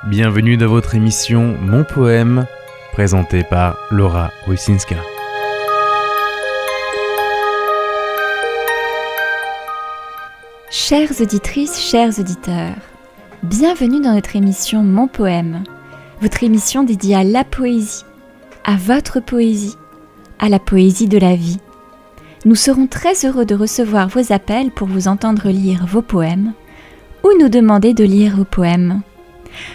Bienvenue dans votre émission Mon Poème, présentée par Laura Wysinska. Chères auditrices, chers auditeurs, bienvenue dans notre émission Mon Poème, votre émission dédiée à la poésie, à votre poésie, à la poésie de la vie. Nous serons très heureux de recevoir vos appels pour vous entendre lire vos poèmes ou nous demander de lire vos poèmes.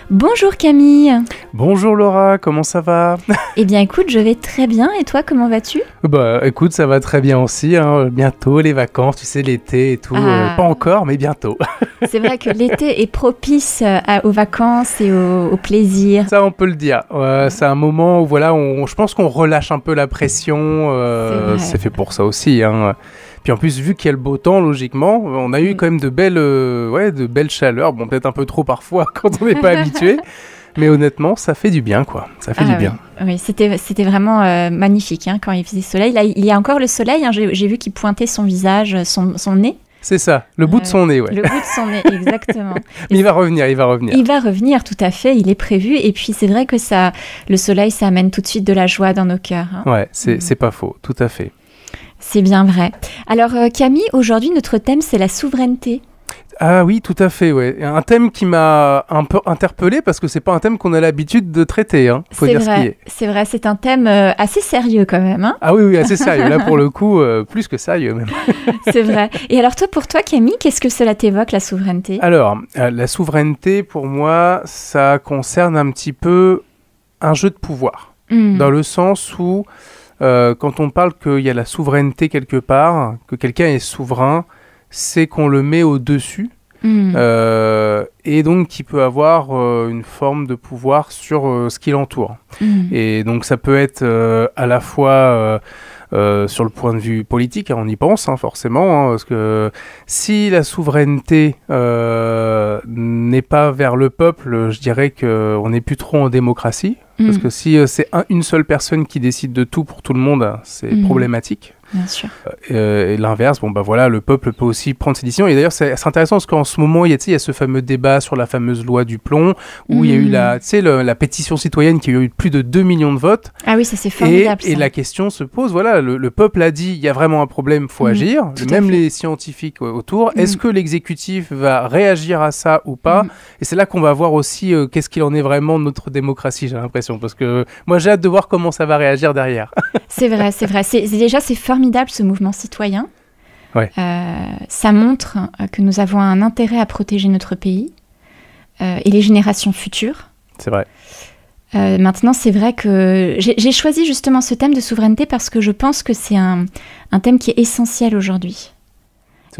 Bonjour Camille. Bonjour Laura, comment ça va? Eh bien écoute, je vais très bien et toi, comment vas-tu? Bah écoute, ça va très bien aussi, hein. Bientôt les vacances, tu sais, l'été et tout, pas encore mais bientôt. C'est vrai que l'été est propice aux vacances et au plaisir. Ça on peut le dire, c'est un moment où voilà, je pense qu'on relâche un peu la pression, c'est fait pour ça aussi, hein. Puis en plus, vu qu'il y a le beau temps, logiquement, on a eu quand même de belles chaleurs. Bon, peut-être un peu trop parfois quand on n'est pas habitué. Mais honnêtement, ça fait du bien, quoi. Ça fait du bien. Oui, c'était vraiment magnifique hein, quand il faisait soleil. Là, il y a encore le soleil. Hein, j'ai vu qu'il pointait son visage, son nez. C'est ça, le bout de son nez, ouais. Le bout de son nez, exactement. Mais il va revenir. Il va revenir, tout à fait. Il est prévu. Et puis, c'est vrai que le soleil, ça amène tout de suite de la joie dans nos cœurs. Hein. Ouais, c'est pas faux, tout à fait. C'est bien vrai. Alors Camille, aujourd'hui notre thème c'est la souveraineté. Ah oui, tout à fait, ouais. Un thème qui m'a un peu interpellé parce que c'est pas un thème qu'on a l'habitude de traiter, hein. Faut dire ce qui est. C'est vrai, c'est un thème assez sérieux quand même. Hein. Ah oui, assez sérieux. Là pour le coup, plus que sérieux même. C'est vrai. Et alors pour toi Camille, qu'est-ce que cela t'évoque la souveraineté? Alors, la souveraineté pour moi, ça concerne un petit peu un jeu de pouvoir. Dans le sens où quand on parle qu'il y a la souveraineté quelque part, que quelqu'un est souverain, c'est qu'on le met au-dessus et donc qu'il peut avoir une forme de pouvoir sur ce qui l'entoure. Et donc ça peut être à la fois sur le point de vue politique, hein, on y pense hein, forcément, hein, parce que si la souveraineté n'est pas vers le peuple, je dirais qu'on n'est plus trop en démocratie. Parce que si c'est une seule personne qui décide de tout pour tout le monde, c'est problématique. Bien sûr. Et l'inverse, bon bah voilà, le peuple peut aussi prendre ses décisions. Et d'ailleurs, c'est intéressant parce qu'en ce moment, il y a ce fameux débat sur la fameuse loi du plomb, où il y a eu la pétition citoyenne qui a eu plus de 2 millions de votes. Ah oui, ça c'est formidable. Et la question se pose, voilà, le peuple a dit, il y a vraiment un problème, il faut agir. Même les scientifiques autour. Est-ce que l'exécutif va réagir à ça ou pas? Et c'est là qu'on va voir aussi qu'est-ce qu'il en est vraiment de notre démocratie, j'ai l'impression. Parce que moi, j'ai hâte de voir comment ça va réagir derrière. C'est vrai. C'est formidable ce mouvement citoyen. Ouais. Ça montre que nous avons un intérêt à protéger notre pays et les générations futures. C'est vrai. Maintenant, c'est vrai que j'ai choisi justement ce thème de souveraineté parce que je pense que c'est un thème qui est essentiel aujourd'hui.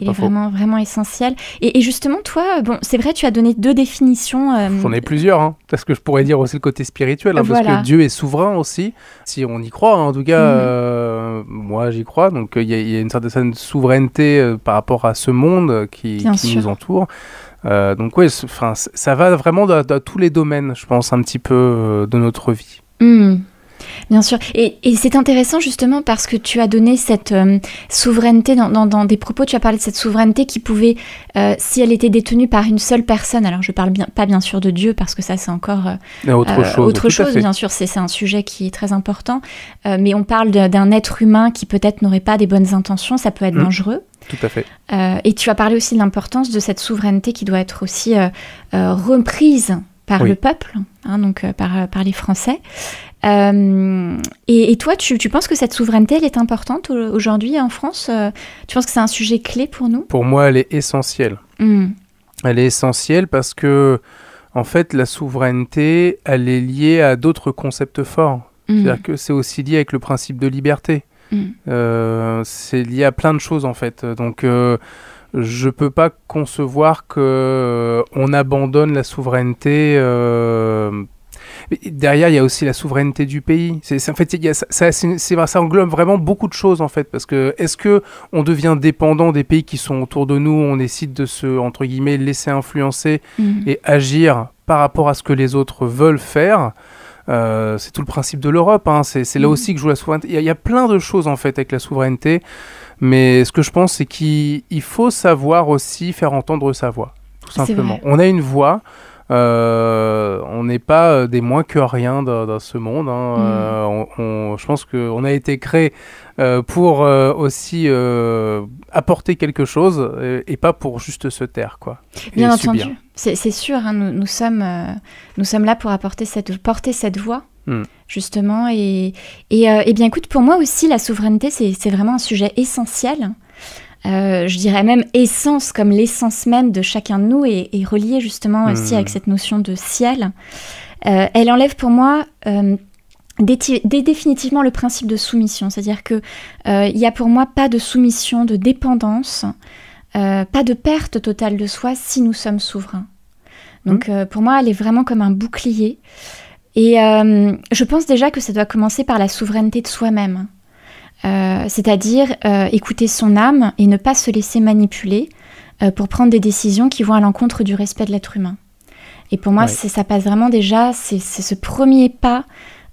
Il est vraiment essentiel. Et justement, toi, bon, c'est vrai, tu as donné 2 définitions. J'en ai plusieurs, hein, parce que je pourrais dire aussi le côté spirituel, hein, parce que Dieu est souverain aussi, si on y croit, hein, en tout cas, moi j'y crois, donc il y a une certaine souveraineté par rapport à ce monde qui nous entoure. Donc oui, ça va vraiment dans tous les domaines, je pense, un petit peu de notre vie. Bien sûr. Et c'est intéressant justement parce que tu as donné cette souveraineté dans des propos, tu as parlé de cette souveraineté qui pouvait, si elle était détenue par une seule personne, alors je parle pas bien sûr de Dieu parce que ça c'est encore autre chose bien sûr, c'est un sujet qui est très important, mais on parle d'un être humain qui peut-être n'aurait pas des bonnes intentions, ça peut être dangereux. Tout à fait. Et tu as parlé aussi de l'importance de cette souveraineté qui doit être aussi reprise par le peuple, hein, donc par les Français. Et toi, tu penses que cette souveraineté, elle est importante aujourd'hui en France? Tu penses que c'est un sujet clé pour nous? Pour moi, elle est essentielle. Elle est essentielle parce que, en fait, la souveraineté, elle est liée à d'autres concepts forts. C'est-à-dire que c'est aussi lié avec le principe de liberté. C'est lié à plein de choses, en fait. Donc, je peux pas concevoir qu'on abandonne la souveraineté. Derrière, il y a aussi la souveraineté du pays. En fait, ça englobe vraiment beaucoup de choses, en fait. Parce que, est-ce qu'on devient dépendant des pays qui sont autour de nous? On décide de se, entre guillemets, laisser influencer et agir par rapport à ce que les autres veulent faire. C'est tout le principe de l'Europe. Hein. C'est là aussi que joue la souveraineté. Il y a plein de choses, en fait, avec la souveraineté. Mais ce que je pense, c'est qu'il faut savoir aussi faire entendre sa voix, tout simplement. On a une voix. on n'est pas des moins que rien dans ce monde. Je pense qu'on a été créé pour aussi apporter quelque chose et pas pour juste se taire, quoi. Bien entendu, c'est sûr. Hein, nous sommes là pour porter cette voix. Justement, et bien écoute, pour moi aussi la souveraineté c'est vraiment un sujet essentiel, je dirais même essence, comme l'essence même de chacun de nous, et reliée justement aussi avec cette notion de ciel. Elle enlève pour moi définitivement le principe de soumission, c'est-à-dire que il y a pour moi pas de soumission, de dépendance, pas de perte totale de soi si nous sommes souverains. Donc pour moi elle est vraiment comme un bouclier. Et je pense déjà que ça doit commencer par la souveraineté de soi-même. C'est-à-dire écouter son âme et ne pas se laisser manipuler pour prendre des décisions qui vont à l'encontre du respect de l'être humain. Et pour moi, ça passe vraiment déjà, c'est ce premier pas.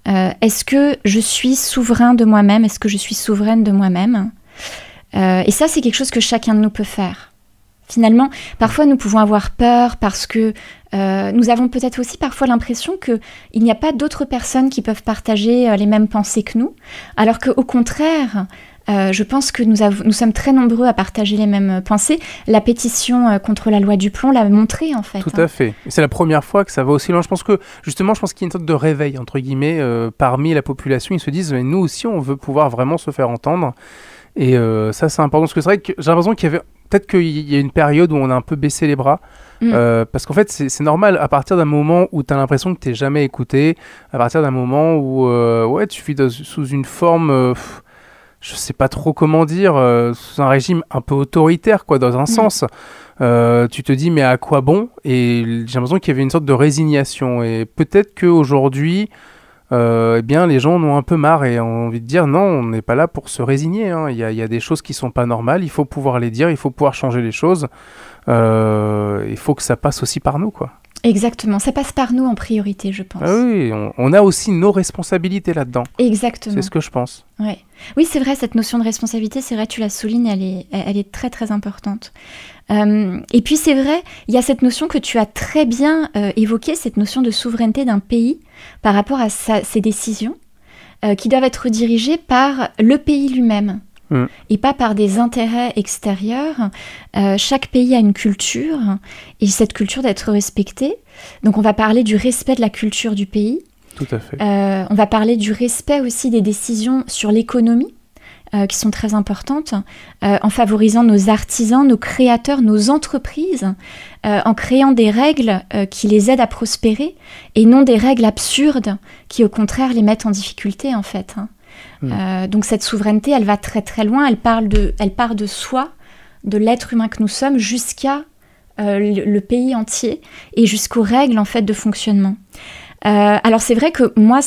Est-ce que je suis souverain de moi-même? Est-ce que je suis souveraine de moi-même? Et ça, c'est quelque chose que chacun de nous peut faire. Finalement, parfois nous pouvons avoir peur parce que nous avons peut-être aussi parfois l'impression qu'il n'y a pas d'autres personnes qui peuvent partager les mêmes pensées que nous, alors qu'au contraire, je pense que nous sommes très nombreux à partager les mêmes pensées. La pétition contre la loi du plomb l'a montré, en fait. Tout à fait. Et c'est la première fois que ça va aussi loin. Je pense qu'il y a une sorte de réveil, entre guillemets, parmi la population. Ils se disent, mais nous aussi, on veut pouvoir vraiment se faire entendre. Et ça, c'est important, parce que c'est vrai que j'ai l'impression qu'il y avait... Peut-être qu'il y a une période où on a un peu baissé les bras, parce qu'en fait, c'est normal, à partir d'un moment où tu as l'impression que tu n'es jamais écouté, à partir d'un moment où tu vis sous une forme, je ne sais pas trop comment dire, sous un régime un peu autoritaire, quoi, dans un sens. Tu te dis, mais à quoi bon? Et j'ai l'impression qu'il y avait une sorte de résignation. Et peut-être qu'aujourd'hui... les gens en ont un peu marre et ont envie de dire non, on n'est pas là pour se résigner, hein. Il y a des choses qui sont pas normales, il faut pouvoir les dire, il faut pouvoir changer les choses, il faut que ça passe aussi par nous, quoi. Exactement, ça passe par nous en priorité, je pense. Ah oui, on a aussi nos responsabilités là-dedans. Exactement. C'est ce que je pense. Ouais. Oui, c'est vrai, cette notion de responsabilité, c'est vrai, tu la soulignes, elle est très très importante. Et puis c'est vrai, il y a cette notion que tu as très bien évoquée, cette notion de souveraineté d'un pays par rapport à ses décisions, qui doivent être dirigées par le pays lui-même. Et pas par des intérêts extérieurs. Chaque pays a une culture et cette culture doit être respectée. Donc on va parler du respect de la culture du pays. Tout à fait. On va parler du respect aussi des décisions sur l'économie qui sont très importantes, en favorisant nos artisans, nos créateurs, nos entreprises, en créant des règles qui les aident à prospérer et non des règles absurdes qui au contraire les mettent en difficulté en fait. Donc cette souveraineté, elle va très très loin, elle part de soi, de l'être humain que nous sommes, jusqu'à le pays entier et jusqu'aux règles en fait de fonctionnement. Alors c'est vrai que moi,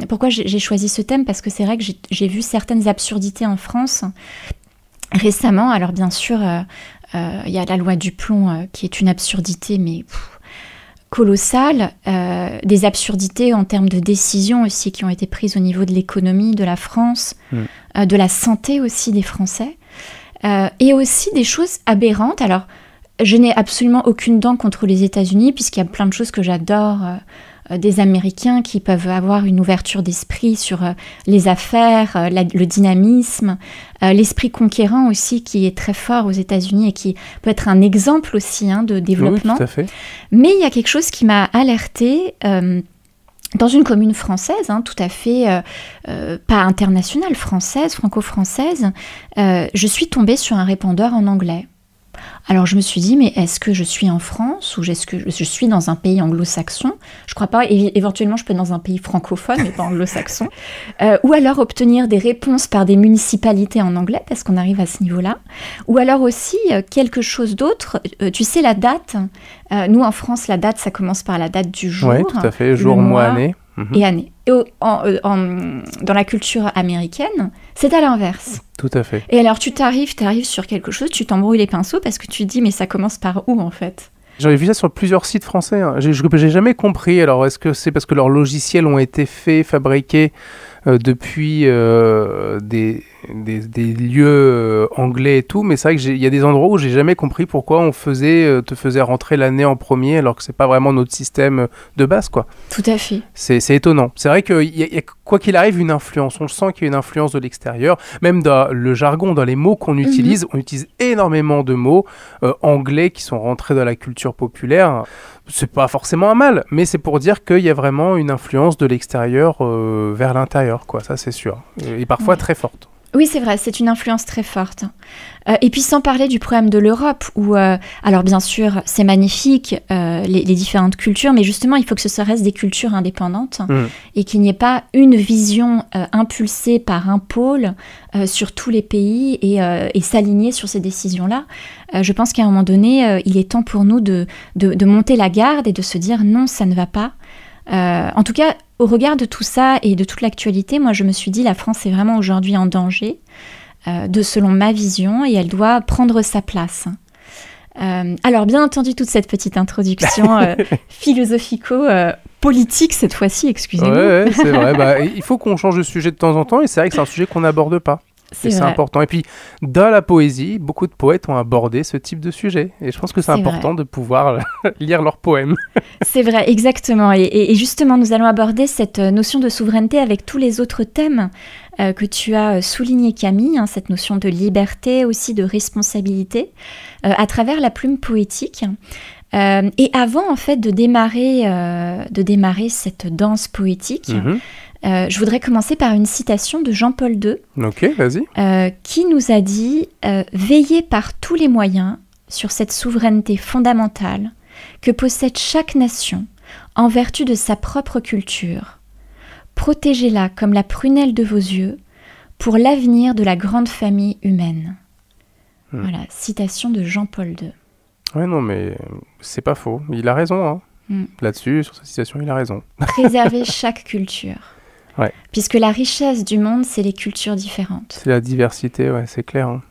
pourquoi j'ai choisi ce thème, parce que c'est vrai que j'ai vu certaines absurdités en France récemment. Alors bien sûr, il y a la loi du plomb qui est une absurdité, mais... colossales, des absurdités en termes de décisions aussi qui ont été prises au niveau de l'économie de la France, de la santé aussi des Français, et aussi des choses aberrantes. Alors, je n'ai absolument aucune dent contre les États-Unis, puisqu'il y a plein de choses que j'adore des Américains qui peuvent avoir une ouverture d'esprit sur les affaires, le dynamisme, l'esprit conquérant aussi qui est très fort aux États-Unis et qui peut être un exemple aussi de développement. Oui, tout à fait. Mais il y a quelque chose qui m'a alertée dans une commune française, tout à fait pas internationale, française, franco-française. Je suis tombée sur un répondeur en anglais. Alors je me suis dit, mais est-ce que je suis en France ou est-ce que je suis dans un pays anglo-saxon? Je crois pas, éventuellement je peux être dans un pays francophone, mais pas anglo-saxon. Ou alors obtenir des réponses par des municipalités en anglais, parce qu'on arrive à ce niveau-là. Ou alors aussi quelque chose d'autre, tu sais la date, nous en France la date ça commence par la date du jour. Oui, tout à fait, jour, mois, année. Et année. Et dans la culture américaine, c'est à l'inverse. Tout à fait. Et alors tu t'arrives sur quelque chose, tu t'embrouilles les pinceaux parce que tu te dis mais ça commence par où en fait? J'avais vu ça sur plusieurs sites français. J'ai jamais compris. Alors est-ce que c'est parce que leurs logiciels ont été fabriqués depuis des lieux anglais et tout, mais c'est vrai qu'il y a des endroits où j'ai jamais compris pourquoi on te faisait rentrer l'année en premier alors que c'est pas vraiment notre système de base, quoi. Tout à fait. C'est étonnant. C'est vrai qu'il y a, quoi qu'il arrive, une influence. On sent qu'il y a une influence de l'extérieur. Même dans le jargon, dans les mots qu'on utilise, on utilise énormément de mots anglais qui sont rentrés dans la culture populaire. C'est pas forcément un mal, mais c'est pour dire qu'il y a vraiment une influence de l'extérieur vers l'intérieur, quoi. Ça, c'est sûr. Et parfois très forte. Oui, c'est vrai, c'est une influence très forte. Et puis sans parler du problème de l'Europe, où, alors bien sûr, c'est magnifique, les différentes cultures, mais justement, il faut que ce reste des cultures indépendantes et qu'il n'y ait pas une vision impulsée par un pôle sur tous les pays et s'aligner sur ces décisions-là. Je pense qu'à un moment donné, il est temps pour nous de monter la garde et de se dire non, ça ne va pas. En tout cas, au regard de tout ça et de toute l'actualité, moi je me suis dit la France est vraiment aujourd'hui en danger, selon ma vision, et elle doit prendre sa place. Alors bien entendu, toute cette petite introduction philosophico-politique cette fois-ci, excusez-moi. Ouais, c'est vrai, il faut qu'on change de sujet de temps en temps, et c'est vrai que c'est un sujet qu'on n'aborde pas. C'est important. Et puis, dans la poésie, beaucoup de poètes ont abordé ce type de sujet. Et je pense que c'est important de pouvoir lire leurs poèmes. C'est vrai, exactement. Et justement, nous allons aborder cette notion de souveraineté avec tous les autres thèmes que tu as souligné, Camille, hein, cette notion de liberté, aussi de responsabilité, à travers la plume poétique. Et avant, en fait, de démarrer cette danse poétique, je voudrais commencer par une citation de Jean-Paul II, qui nous a dit « Veillez par tous les moyens sur cette souveraineté fondamentale que possède chaque nation en vertu de sa propre culture. Protégez-la comme la prunelle de vos yeux pour l'avenir de la grande famille humaine. » Voilà, citation de Jean-Paul II. Ouais, non, mais c'est pas faux. Il a raison, hein. Là-dessus, sur cette citation, il a raison. Préserver chaque culture. Ouais. Puisque la richesse du monde, c'est les cultures différentes. C'est la diversité, ouais, c'est clair. Hein.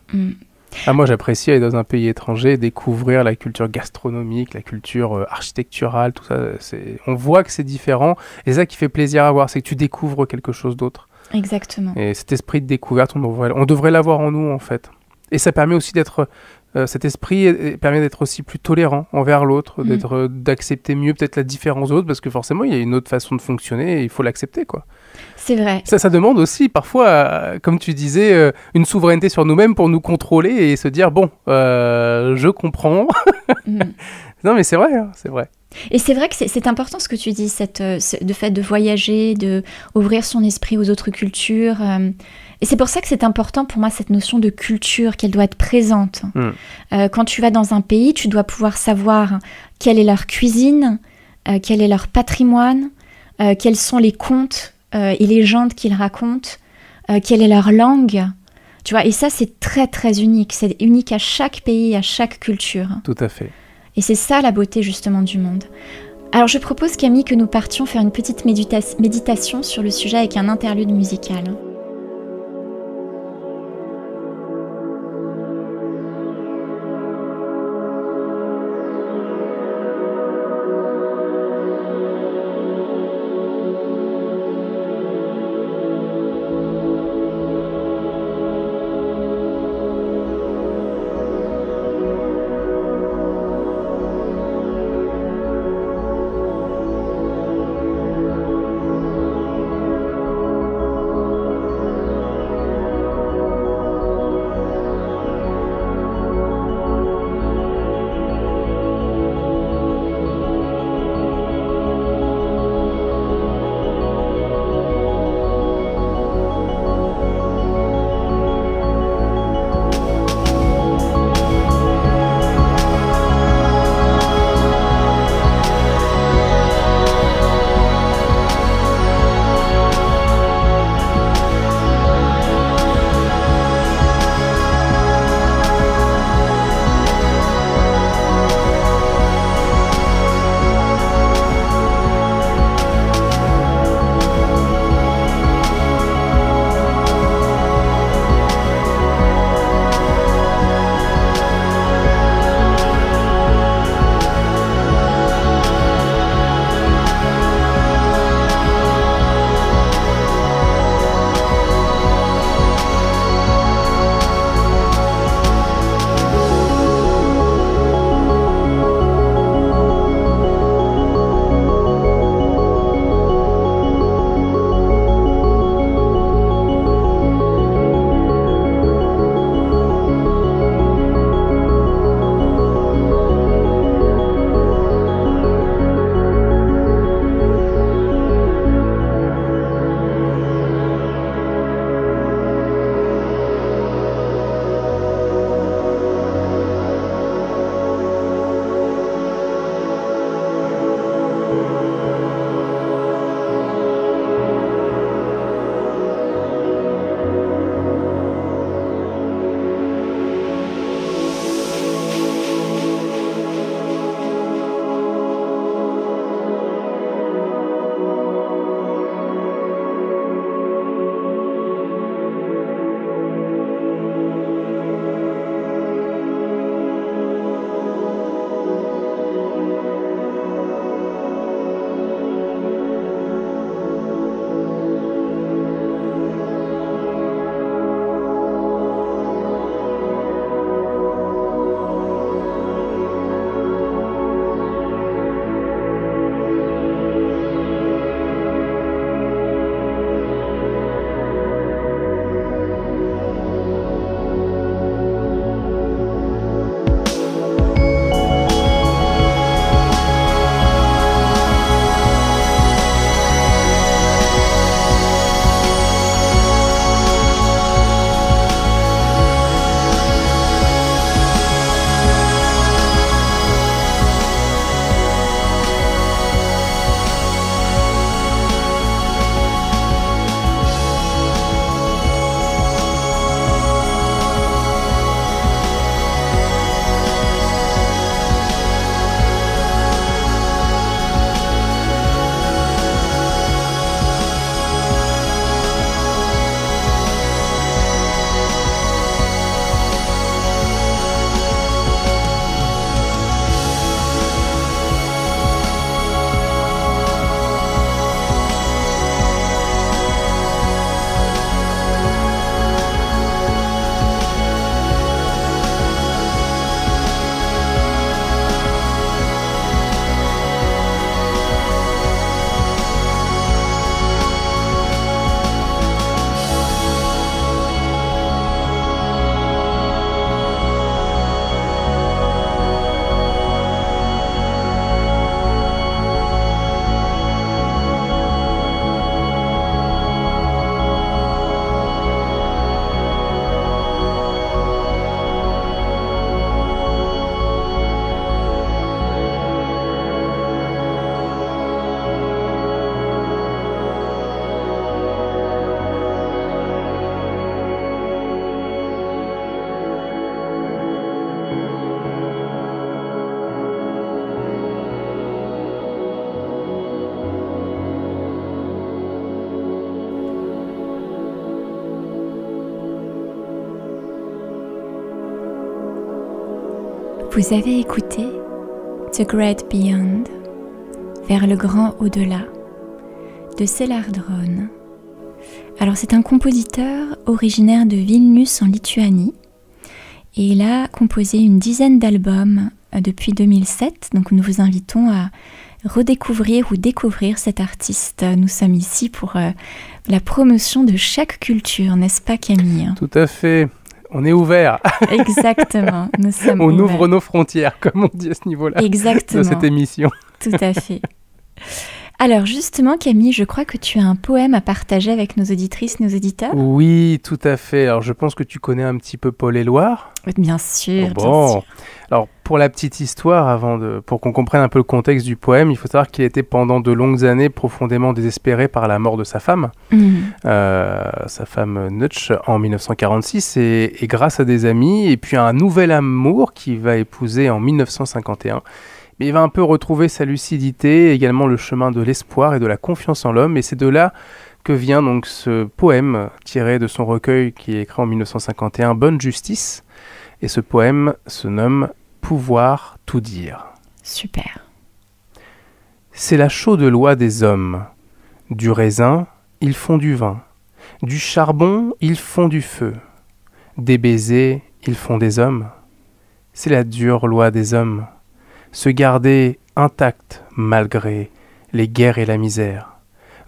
Moi, j'apprécie aller dans un pays étranger et découvrir la culture gastronomique, la culture architecturale, tout ça. On voit que c'est différent. Et c'est ça qui fait plaisir à voir, c'est que tu découvres quelque chose d'autre. Exactement. Et cet esprit de découverte, on devrait l'avoir en nous, en fait. Et ça permet aussi d'être... cet esprit permet d'être aussi plus tolérant envers l'autre, d'accepter mieux peut-être la différence de l'autre, parce que forcément, il y a une autre façon de fonctionner et il faut l'accepter, quoi. C'est vrai. Ça demande aussi parfois, comme tu disais, une souveraineté sur nous-mêmes pour nous contrôler et se dire, bon, je comprends. Non, mais c'est vrai, hein, c'est vrai. Et c'est vrai que c'est important ce que tu dis, le fait de voyager, de ouvrir son esprit aux autres cultures. Et c'est pour ça que c'est important pour moi, cette notion de culture, qu'elle doit être présente. Quand tu vas dans un pays, tu dois pouvoir savoir quelle est leur cuisine, quel est leur patrimoine, quels sont les contes et légendes qu'ils racontent, quelle est leur langue. Tu vois, et ça, c'est très, très unique. C'est unique à chaque pays, à chaque culture. Tout à fait. Et c'est ça la beauté justement du monde. Alors je propose, Camille, que nous partions faire une petite méditation sur le sujet avec un interlude musical. Vous avez écouté The Great Beyond, vers le grand au-delà, de Célar Drone. Alors c'est un compositeur originaire de Vilnius en Lituanie et il a composé une dizaine d'albums depuis 2007, donc nous vous invitons à redécouvrir ou découvrir cet artiste. Nous sommes ici pour la promotion de chaque culture, n'est-ce pas Camille? Tout à fait, on est ouvert. Exactement, nous sommes on ouverts. ouvre nos frontières, comme on dit à ce niveau-là. Exactement. De cette émission. Tout à fait. Alors justement Camille, je crois que tu as un poème à partager avec nos auditrices, nos auditeurs. Oui, tout à fait. Alors je pense que tu connais un petit peu Paul Éluard. Bien sûr, Oh, bon. bien sûr. Alors pour la petite histoire, pour qu'on comprenne un peu le contexte du poème, il faut savoir qu'il était pendant de longues années profondément désespéré par la mort de sa femme, sa femme Nutsch, en 1946, et grâce à des amis, et puis à un nouvel amour qu'il va épouser en 1951. Mais il va un peu retrouver sa lucidité, également le chemin de l'espoir et de la confiance en l'homme, et c'est de là que vient donc ce poème tiré de son recueil qui est écrit en 1951, Bonne Justice, et ce poème se nomme Pouvoir tout dire. Super. C'est la chaude loi des hommes. Du raisin, ils font du vin. Du charbon, ils font du feu. Des baisers, ils font des hommes. C'est la dure loi des hommes. Se garder intact malgré les guerres et la misère,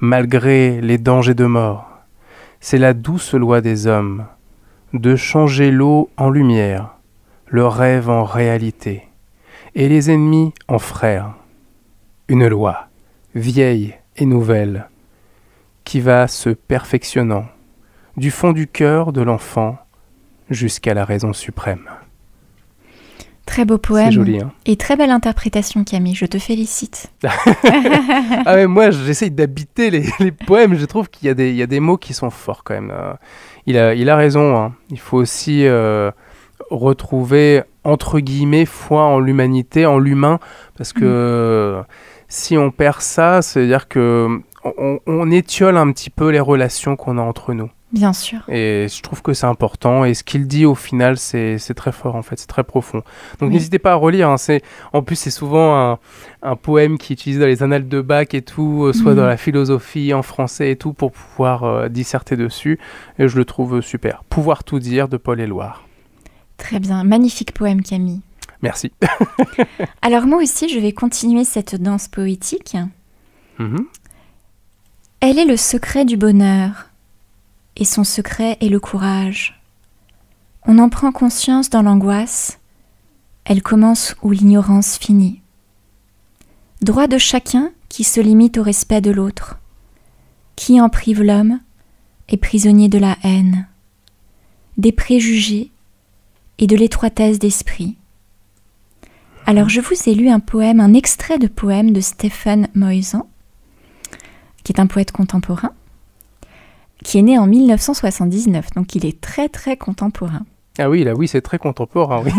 malgré les dangers de mort. C'est la douce loi des hommes, de changer l'eau en lumière, le rêve en réalité, et les ennemis en frères. Une loi, vieille et nouvelle, qui va se perfectionnant, du fond du cœur de l'enfant jusqu'à la raison suprême. Très beau poème. C'est joli, hein. Et très belle interprétation Camille, je te félicite. Ah ouais, moi j'essaye d'habiter les poèmes, je trouve qu'il y a des mots qui sont forts quand même. Il a raison, hein. Il faut aussi retrouver entre guillemets foi en l'humanité, en l'humain, parce que si on perd ça, c'est-à-dire que on étiole un petit peu les relations qu'on a entre nous. Bien sûr. Et je trouve que c'est important. Et ce qu'il dit au final, c'est très fort en fait, c'est très profond. Donc Oui. n'hésitez pas à relire. Hein. En plus, c'est souvent un poème qui est utilisé dans les annales de Bach et tout, soit dans la philosophie en français et tout, pour pouvoir disserter dessus. Et je le trouve super. Pouvoir tout dire de Paul Éluard. Très bien, magnifique poème Camille. Merci. Alors moi aussi, je vais continuer cette danse poétique. Mhm. Elle est le secret du bonheur, et son secret est le courage. On en prend conscience dans l'angoisse, elle commence où l'ignorance finit. Droit de chacun qui se limite au respect de l'autre. Qui en prive l'homme est prisonnier de la haine, des préjugés et de l'étroitesse d'esprit. Alors je vous ai lu un extrait de poème de Stephen Moizan, qui est un poète contemporain, qui est né en 1979, donc il est très très contemporain. Ah oui, là oui, c'est très contemporain, oui.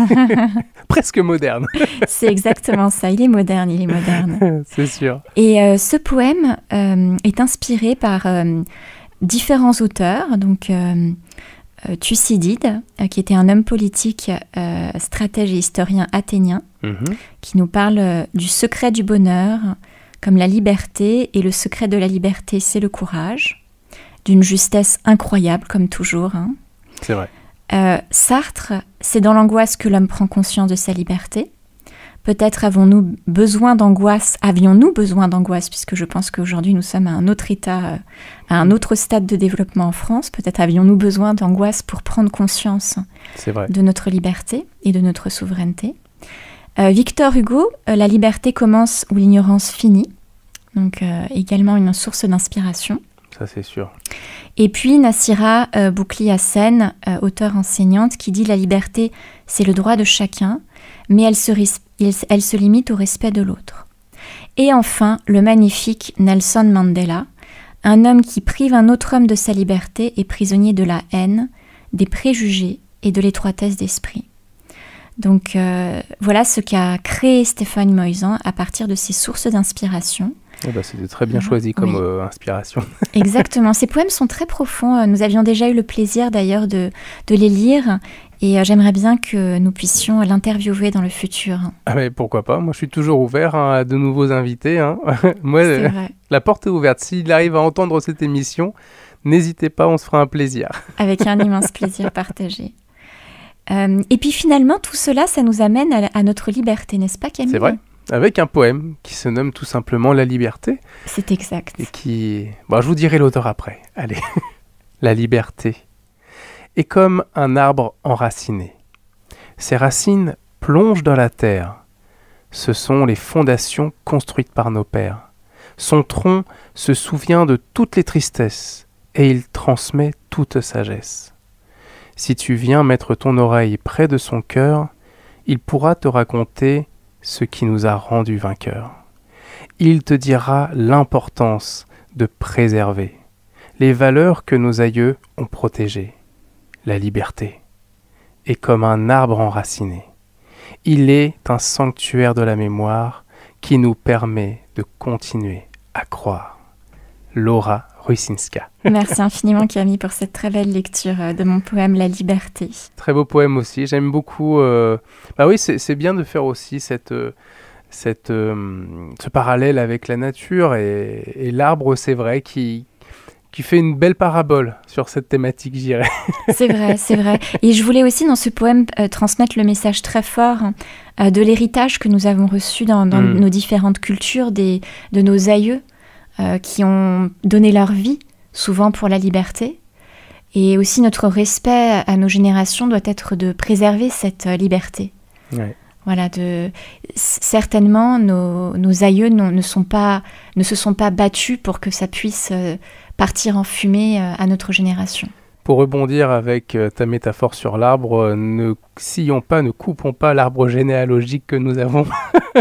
Presque moderne. C'est exactement ça, il est moderne, il est moderne. C'est sûr. Et ce poème est inspiré par différents auteurs, donc Thucydide, qui était un homme politique, stratège et historien athénien, qui nous parle du secret du bonheur, comme la liberté, et le secret de la liberté, c'est le courage, d'une justesse incroyable, comme toujours. Hein. C'est vrai. Sartre, c'est dans l'angoisse que l'homme prend conscience de sa liberté. Peut-être avions-nous besoin d'angoisse, puisque je pense qu'aujourd'hui nous sommes à un autre état, à un autre stade de développement en France. Peut-être avions-nous besoin d'angoisse pour prendre conscience de notre liberté et de notre souveraineté. Victor Hugo, la liberté commence où l'ignorance finit. Donc également une source d'inspiration. Ça c'est sûr. Et puis Nassira Boukli Hassen, auteure enseignante, qui dit « La liberté, c'est le droit de chacun, mais elle se limite au respect de l'autre. » Et enfin, le magnifique Nelson Mandela, un homme qui prive un autre homme de sa liberté est prisonnier de la haine, des préjugés et de l'étroitesse d'esprit. Donc voilà ce qu'a créé Stephen Moizan à partir de ses sources d'inspiration. Eh ben, c'était très bien choisi comme inspiration. Exactement, ces poèmes sont très profonds. Nous avions déjà eu le plaisir d'ailleurs de les lire Et j'aimerais bien que nous puissions l'interviewer dans le futur. Ah mais pourquoi pas, moi je suis toujours ouvert à de nouveaux invités. Moi, C'est vrai. la porte est ouverte. S'il arrive à entendre cette émission, n'hésitez pas, on se fera un plaisir. Avec un immense plaisir partagé. Et puis finalement, tout cela, ça nous amène à notre liberté, n'est-ce pas, Camille ? C'est vrai, avec un poème qui se nomme tout simplement La liberté. C'est exact. Et qui... Bon, je vous dirai l'auteur après. Allez. La liberté est comme un arbre enraciné. Ses racines plongent dans la terre. Ce sont les fondations construites par nos pères. Son tronc se souvient de toutes les tristesses et il transmet toute sagesse. Si tu viens mettre ton oreille près de son cœur, il pourra te raconter ce qui nous a rendus vainqueurs. Il te dira l'importance de préserver les valeurs que nos aïeux ont protégées. La liberté est comme un arbre enraciné. Il est un sanctuaire de la mémoire qui nous permet de continuer à croire. Laura Rusinska. Merci infiniment, Camille, pour cette très belle lecture de mon poème La liberté. Très beau poème aussi, j'aime beaucoup. Bah oui, c'est bien de faire aussi ce parallèle avec la nature et l'arbre, c'est vrai, qui fait une belle parabole sur cette thématique, je dirais. C'est vrai, c'est vrai. Et je voulais aussi, dans ce poème, transmettre le message très fort de l'héritage que nous avons reçu dans nos différentes cultures, de nos aïeux qui ont donné leur vie, souvent pour la liberté. Et aussi, notre respect à nos générations doit être de préserver cette liberté. Ouais. Voilà, certainement, nos aïeux ne se sont pas battus pour que ça puisse partir en fumée à notre génération. Pour rebondir avec ta métaphore sur l'arbre, ne scions pas, ne coupons pas l'arbre généalogique que nous avons.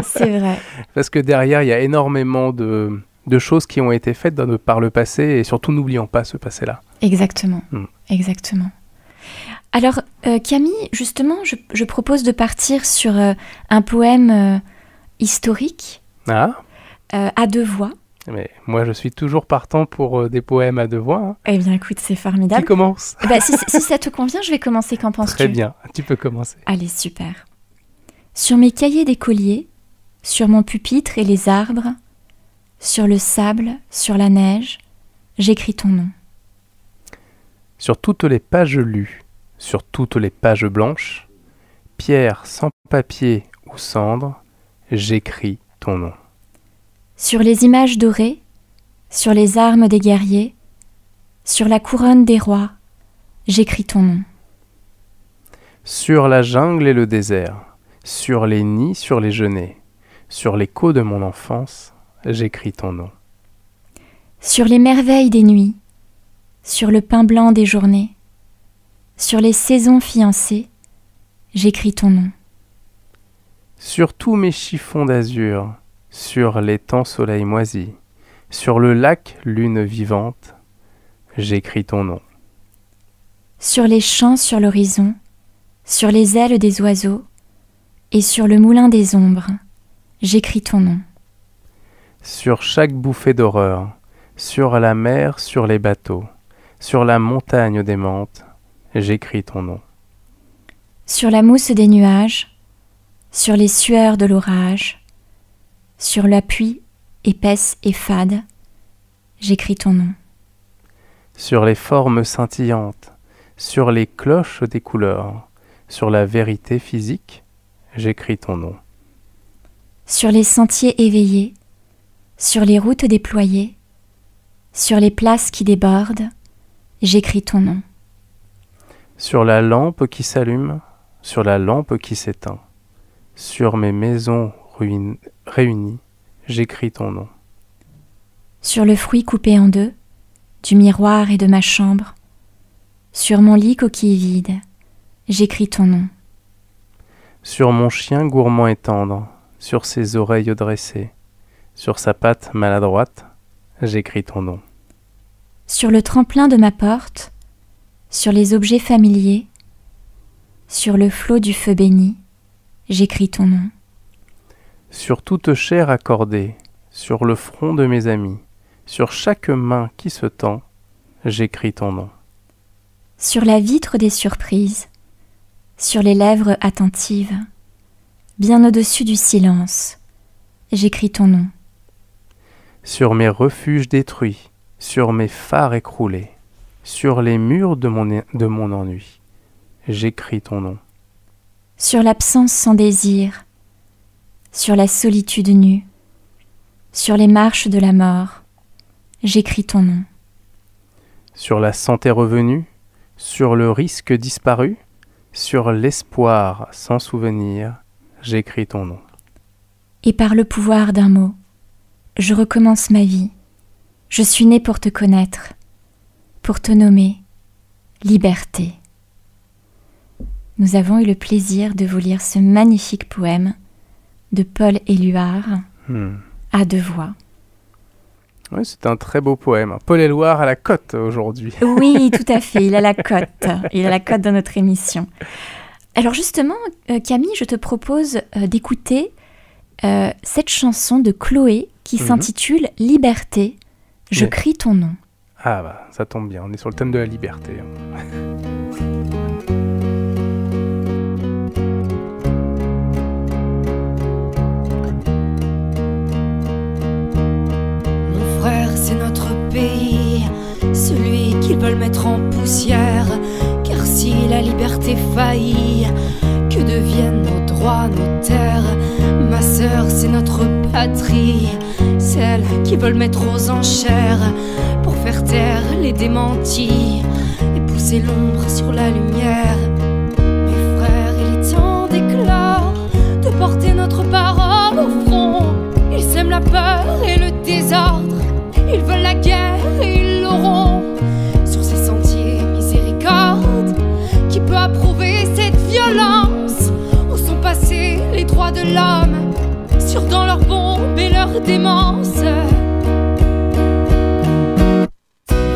C'est vrai. Parce que derrière, il y a énormément de choses qui ont été faites par le passé et surtout, n'oublions pas ce passé-là. Exactement, exactement. Alors, Camille, justement, je propose de partir sur un poème historique à deux voix. Mais moi, je suis toujours partant pour des poèmes à deux voix. Hein. Eh bien, écoute, c'est formidable. Qui commence ? Si ça te convient, je vais commencer. Qu'en penses-tu ? Très bien, tu peux commencer. Allez, super. Sur mes cahiers d'écolier, sur mon pupitre et les arbres, sur le sable, sur la neige, j'écris ton nom. Sur toutes les pages lues, sur toutes les pages blanches, pierre sans papier ou cendre, j'écris ton nom. Sur les images dorées, sur les armes des guerriers, sur la couronne des rois, j'écris ton nom. Sur la jungle et le désert, sur les nids, sur les genêts, sur l'écho de mon enfance, j'écris ton nom. Sur les merveilles des nuits, sur le pain blanc des journées, sur les saisons fiancées, j'écris ton nom. Sur tous mes chiffons d'azur, sur l'étang soleil moisi, sur le lac lune vivante, j'écris ton nom. Sur les champs sur l'horizon, sur les ailes des oiseaux, et sur le moulin des ombres, j'écris ton nom. Sur chaque bouffée d'horreur, sur la mer, sur les bateaux, sur la montagne des menthes, j'écris ton nom. Sur la mousse des nuages, sur les sueurs de l'orage, sur la pluie épaisse et fade, j'écris ton nom. Sur les formes scintillantes, sur les cloches des couleurs, sur la vérité physique, j'écris ton nom. Sur les sentiers éveillés, sur les routes déployées, sur les places qui débordent, j'écris ton nom. Sur la lampe qui s'allume, sur la lampe qui s'éteint, sur mes maisons réunies, j'écris ton nom. Sur le fruit coupé en deux, du miroir et de ma chambre, sur mon lit coquille vide, j'écris ton nom. Sur mon chien gourmand et tendre, sur ses oreilles dressées, sur sa patte maladroite, j'écris ton nom. Sur le tremplin de ma porte, sur les objets familiers, sur le flot du feu béni, j'écris ton nom. Sur toute chair accordée, sur le front de mes amis, sur chaque main qui se tend, j'écris ton nom. Sur la vitre des surprises, sur les lèvres attentives, bien au-dessus du silence, j'écris ton nom. Sur mes refuges détruits, sur mes phares écroulés, sur les murs de mon ennui, j'écris ton nom. Sur l'absence sans désir, sur la solitude nue, sur les marches de la mort, j'écris ton nom. Sur la santé revenue, sur le risque disparu, sur l'espoir sans souvenir, j'écris ton nom. Et par le pouvoir d'un mot, je recommence ma vie. Je suis née pour te connaître, pour te nommer Liberté. Nous avons eu le plaisir de vous lire ce magnifique poème de Paul Éluard à deux voix. Oui, c'est un très beau poème. Paul Éluard à la cote aujourd'hui. Oui, tout à fait, il a la cote. Il a la cote dans notre émission. Alors justement, Camille, je te propose d'écouter cette chanson de Chloé qui s'intitule Liberté. Je crie ton nom. Ah bah, ça tombe bien, on est sur le thème de la liberté. Mon frère, c'est notre pays, celui qu'ils veulent mettre en poussière. Car si la liberté faillit, que deviennent nos droits, nos terres? Ma sœur, c'est notre patrie, celle qui veulent mettre aux enchères pour faire taire les démentis et pousser l'ombre sur la lumière. Mes frères, il est temps d'éclore, de porter notre parole au front. Ils sèment la peur et le désordre, ils veulent la guerre et ils l'auront. Sur ces sentiers, miséricorde, qui peut approuver cette violence? Où sont passés les droits de l'homme, sur dans leurs bombes et leur démence?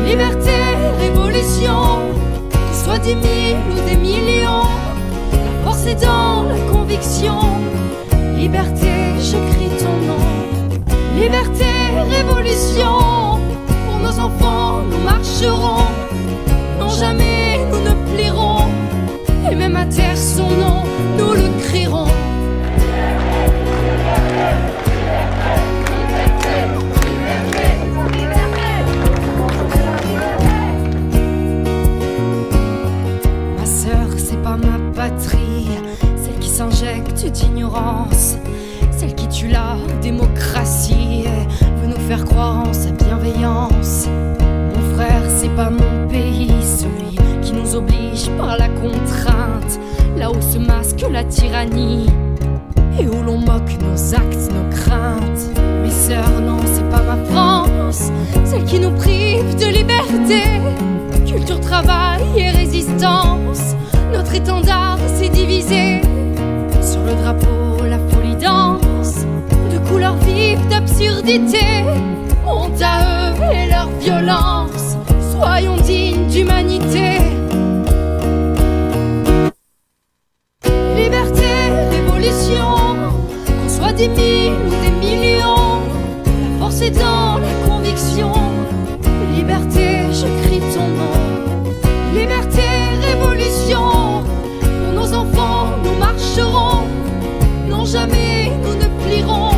Liberté, révolution, qu'on soit 10 000 ou des millions, la force est dans la conviction. Liberté, je crie ton nom. Liberté, révolution, pour nos enfants nous marcherons, non jamais nous ne plierons, et même à terre son nom nous le crierons. Ma sœur, c'est pas ma patrie, celle qui s'injecte d'ignorance, celle qui tue la démocratie et veut nous faire croire en sa bienveillance. Mon frère, c'est pas mon pays, celui qui nous oblige par la contrainte, là où se masque la tyrannie et où l'on moque nos actes, nos craintes. Mes sœurs, non, c'est pas ma France, celle qui nous prive de liberté, culture, travail et résistance. Notre étendard s'est divisé, sur le drapeau la folie danse, de couleurs vives d'absurdité. Honte à eux et leur violence, soyons dignes d'humanité. Liberté, révolution, qu'on soit 10 000 ou des millions, la force est dans la conviction. Liberté, je crie ton nom. Liberté, révolution, pour nos enfants nous marcherons, non jamais nous ne plierons,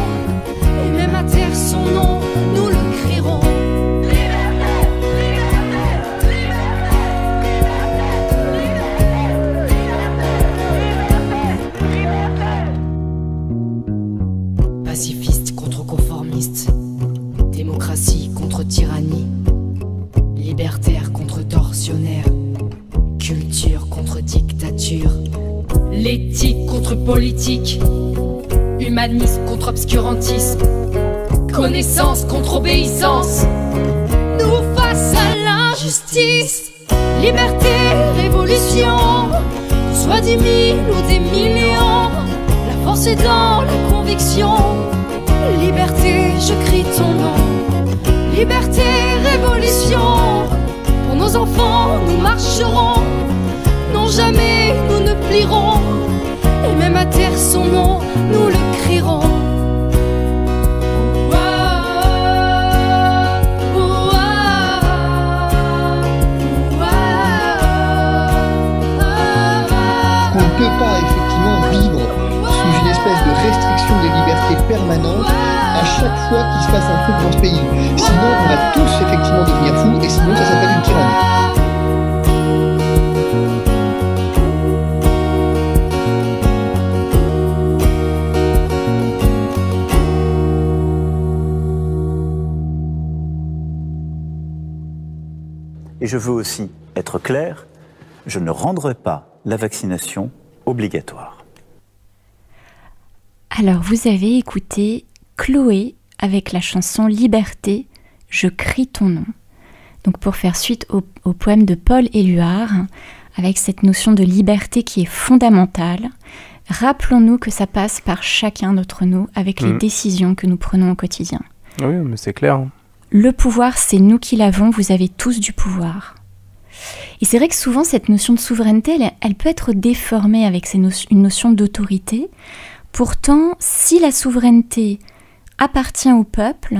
et même à terre son nom nous le crierons. Pacifiste contre conformiste, démocratie contre tyrannie, libertaire contre tortionnaire, culture contre dictature, l'éthique contre politique, humanisme contre obscurantisme, connaissance contre obéissance, nous face à l'injustice. Liberté, révolution, qu'on soit 10 000 ou des millions, la force est dans la conviction. Liberté, je crie ton nom. Liberté, révolution, pour nos enfants nous marcherons, non jamais nous ne plierons, et même à terre son nom nous le crierons. permanente à chaque fois qu'il se passe un truc dans ce pays. Sinon, on va tous effectivement devenir fous, et sinon ça s'appelle une tyrannie. Et je veux aussi être clair, je ne rendrai pas la vaccination obligatoire. Alors, vous avez écouté Chloé avec la chanson Liberté, je crie ton nom. Donc, pour faire suite au poème de Paul Éluard, avec cette notion de liberté qui est fondamentale, rappelons-nous que ça passe par chacun d'entre nous avec les décisions que nous prenons au quotidien. Oui, mais c'est clair. Le pouvoir, c'est nous qui l'avons, vous avez tous du pouvoir. Et c'est vrai que souvent, cette notion de souveraineté, elle peut être déformée avec une notion d'autorité. Pourtant, si la souveraineté appartient au peuple,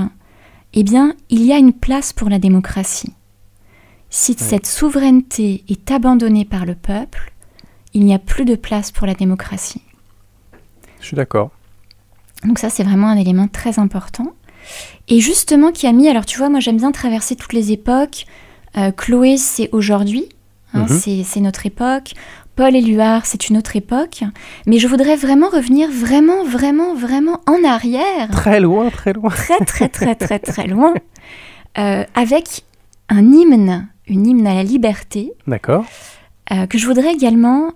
eh bien, il y a une place pour la démocratie. Si cette souveraineté est abandonnée par le peuple, il n'y a plus de place pour la démocratie. Je suis d'accord. Donc ça, c'est vraiment un élément très important. Et justement, Camille, alors tu vois, moi j'aime bien traverser toutes les époques. Chloé, c'est aujourd'hui, c'est notre époque. Paul Éluard, c'est une autre époque. Mais je voudrais vraiment revenir vraiment en arrière. Très loin. Très loin. Avec une hymne à la liberté. D'accord. Que je voudrais également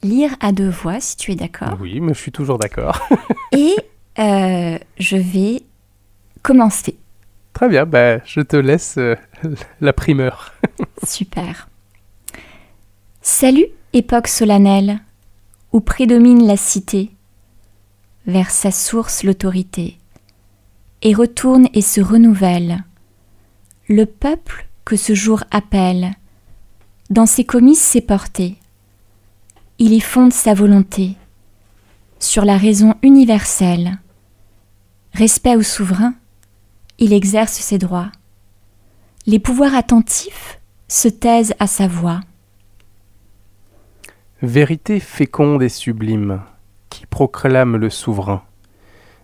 lire à deux voix, si tu es d'accord. Oui, mais je suis toujours d'accord. Et je vais commencer. Très bien, je te laisse la primeur. Super. Salut, époque solennelle, où prédomine la cité, vers sa source l'autorité, et retourne et se renouvelle. Le peuple que ce jour appelle, dans ses comices s'est porté. Il y fonde sa volonté, sur la raison universelle. Respect au souverain, il exerce ses droits. Les pouvoirs attentifs se taisent à sa voix. Vérité féconde et sublime, qui proclame le souverain.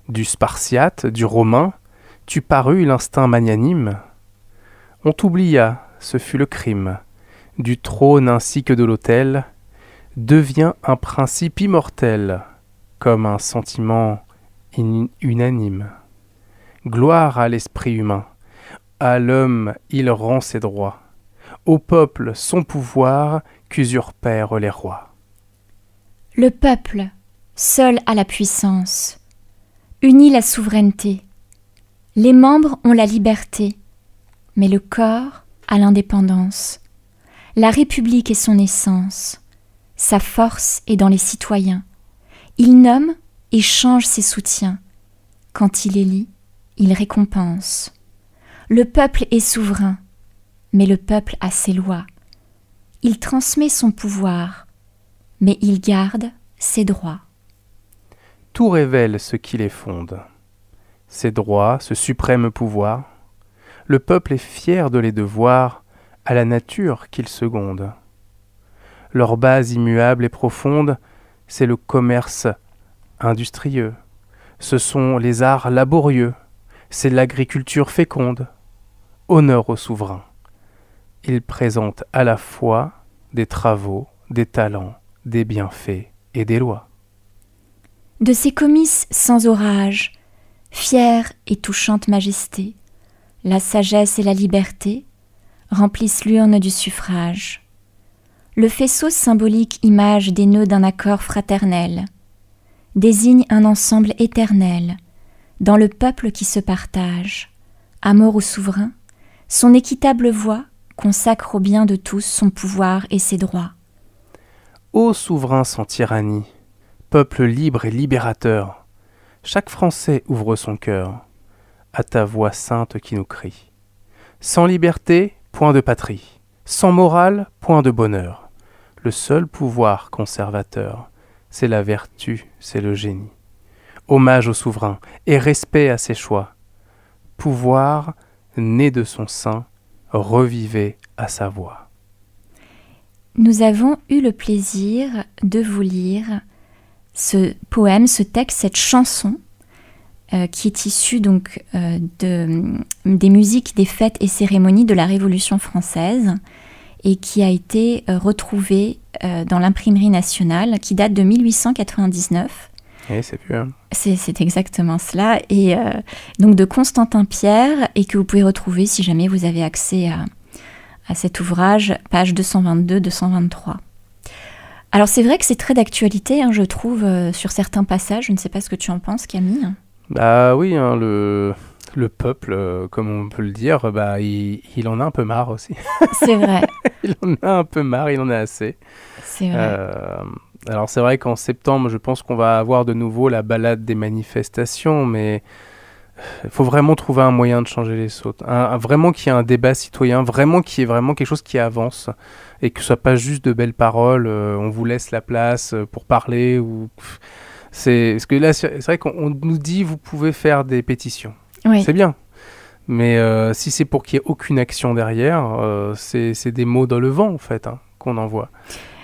Du Spartiate, du Romain, tu parus l'instinct magnanime. On t'oublia, ce fut le crime. Du trône ainsi que de l'autel, devient un principe immortel, comme un sentiment unanime. Gloire à l'esprit humain, à l'homme il rend ses droits, au peuple son pouvoir qu'usurpèrent les rois. Le peuple, seul a la puissance, unit la souveraineté. Les membres ont la liberté, mais le corps a l'indépendance. La République est son essence, sa force est dans les citoyens. Il nomme et change ses soutiens. Quand il élit, il récompense. Le peuple est souverain, mais le peuple a ses lois. Il transmet son pouvoir, mais il garde ses droits. Tout révèle ce qui les fonde. Ses droits, ce suprême pouvoir, le peuple est fier de les devoir à la nature qu'il seconde. Leur base immuable et profonde, c'est le commerce industrieux. Ce sont les arts laborieux, c'est l'agriculture féconde. Honneur au souverain. Il présente à la fois des travaux, des talents, des bienfaits et des lois. De ses comices sans orage, fière et touchante majesté, la sagesse et la liberté remplissent l'urne du suffrage. Le faisceau symbolique image des nœuds d'un accord fraternel, désigne un ensemble éternel, dans le peuple qui se partage. Amour au souverain, son équitable voix consacre au bien de tous son pouvoir et ses droits. Ô souverain sans tyrannie, peuple libre et libérateur, chaque Français ouvre son cœur à ta voix sainte qui nous crie. Sans liberté, point de patrie, sans morale, point de bonheur. Le seul pouvoir conservateur, c'est la vertu, c'est le génie. Hommage au souverain et respect à ses choix. Pouvoir, né de son sein, revivez à sa voix. Nous avons eu le plaisir de vous lire ce poème, ce texte, cette chanson qui est issu donc des musiques des fêtes et cérémonies de la Révolution française et qui a été retrouvé dans l'imprimerie nationale, qui date de 1899. Oui, c'est vieux. C'est exactement cela. Et donc de Constantin Pierre, et que vous pouvez retrouver si jamais vous avez accès à cet ouvrage, page 222-223. Alors c'est vrai que c'est très d'actualité, je trouve, sur certains passages. Je ne sais pas ce que tu en penses, Camille. Bah oui, le peuple, comme on peut le dire, il en a un peu marre aussi. C'est vrai. Il en a un peu marre, il en a assez. C'est vrai. Alors c'est vrai qu'en septembre, je pense qu'on va avoir de nouveau la balade des manifestations, mais il faut vraiment trouver un moyen de changer les choses. Vraiment qu'il y ait un débat citoyen, vraiment qu'il y ait vraiment quelque chose qui avance, et que ce soit pas juste de belles paroles, on vous laisse la place pour parler, ou... Parce que là, c'est vrai qu'on nous dit, vous pouvez faire des pétitions. Oui. C'est bien. Mais si c'est pour qu'il n'y ait aucune action derrière, c'est des mots dans le vent, en fait, qu'on envoie.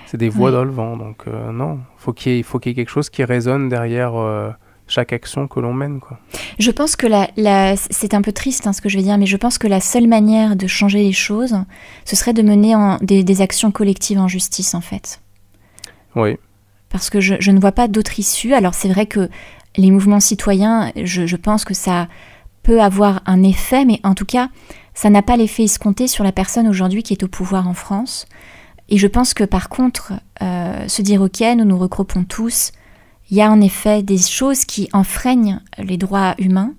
C'est des voix dans le vent. Donc non, faut qu'il y ait quelque chose qui résonne derrière chaque action que l'on mène, quoi. Je pense que c'est un peu triste ce que je vais dire, mais je pense que la seule manière de changer les choses, ce serait de mener des actions collectives en justice, en fait. Oui. Parce que je ne vois pas d'autre issue. Alors c'est vrai que les mouvements citoyens, je pense que ça peut avoir un effet, mais en tout cas, ça n'a pas l'effet escompté sur la personne aujourd'hui qui est au pouvoir en France. Et je pense que par contre, se dire ok, nous nous regroupons tous, il y a en effet des choses qui enfreignent les droits humains,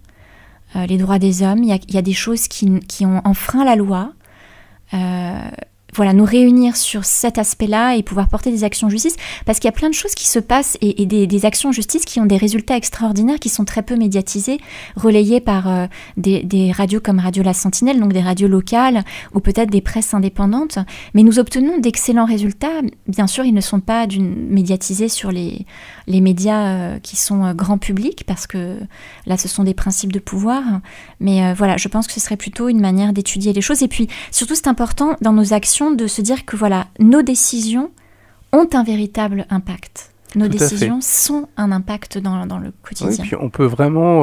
les droits des hommes, il y a des choses qui ont enfreint la loi. Voilà, nous réunir sur cet aspect-là et pouvoir porter des actions en justice, parce qu'il y a plein de choses qui se passent et des actions en justice qui ont des résultats extraordinaires, qui sont très peu médiatisés, relayés par des radios comme Radio La Sentinelle, donc des radios locales, ou peut-être des presses indépendantes. Mais nous obtenons d'excellents résultats. Bien sûr, ils ne sont pas médiatisés sur les médias qui sont grand public, parce que là, ce sont des principes de pouvoir. Mais voilà, je pense que ce serait plutôt une manière d'étudier les choses. Et puis, surtout, c'est important dans nos actions de se dire que voilà, nos décisions ont un véritable impact. Nos décisions sont un impact dans le quotidien. Oui, puis on peut vraiment